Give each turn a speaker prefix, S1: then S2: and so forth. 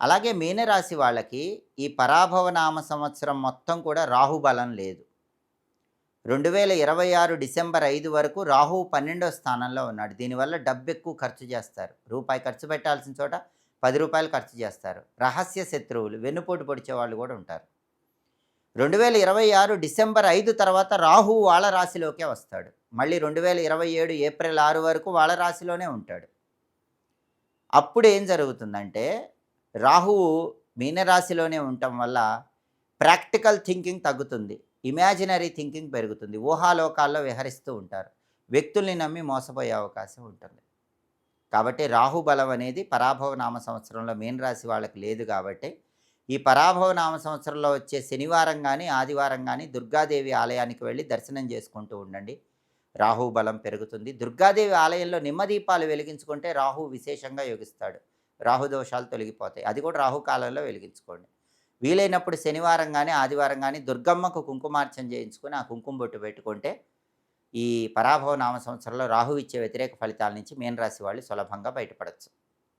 S1: అలాగే మీనరాశి వాళ్ళకి ఈ పరాభవ నామ సంవత్సరం మొత్తం కూడా రాహు బలం లేదు. 2026 డిసెంబర్ 5 వరకు రాహువు 12వ స్థానంలో ఉన్నాడు. దీనివల్ల డబ్బెక్కువ ఖర్చు చేస్తారు. రూపాయి ఖర్చు పెట్టాల్సిన చోట రూ. 10 ఖర్చు చేస్తారు. రహస్య శత్రువులు, వెన్నుపోటు పొడిచేవాళ్ళు కూడా ఉంటారు. 2026 డిసెంబర్ 5 తర్వాత రాహువు వాళ్ళ రాశిలోకే వస్తాడు. మళ్ళీ 2027 ఏప్రిల్ 6 వరకు వాళ్ళ రాశిలోనే ఉంటాడు. అప్పుడు ఏం జరుగుతుందంటే రాహువు మీనరాశిలోనే ఉండటం వల్ల ప్రాక్టికల్ థింకింగ్ తగ్గుతుంది. ఇమాజినరీ థింకింగ్ పెరుగుతుంది. ఊహాలోకాల్లో విహరిస్తూ ఉంటారు. వ్యక్తుల్ని నమ్మి మోసపోయే అవకాశం ఉంటుంది. కాబట్టి రాహు బలం అనేది పరాభవ నామ సంవత్సరంలో మీనరాశి వాళ్ళకి లేదు కాబట్టి ఈ పరాభవ నామ సంవత్సరంలో వచ్చే శనివారం కానీ ఆదివారం కానీ దుర్గాదేవి ఆలయానికి వెళ్ళి దర్శనం చేసుకుంటూ ఉండండి. రాహు బలం పెరుగుతుంది. దుర్గాదేవి ఆలయంలో నిమ్మదీపాలు వెలిగించుకుంటే రాహు విశేషంగా యోగిస్తాడు. రాహుదోషాలు తొలగిపోతాయి. అది కూడా రాహుకాలంలో వెలిగించుకోండి. వీలైనప్పుడు శనివారం కానీ ఆదివారం కానీ దుర్గమ్మకు కుంకుమార్చన చేయించుకొని ఆ కుంకుమ బొట్టు పెట్టుకుంటే ఈ పరాభవ నామ సంవత్సరంలో రాహు ఇచ్చే వ్యతిరేక ఫలితాల నుంచి మీనరాశి వాళ్ళు సులభంగా బయటపడచ్చు.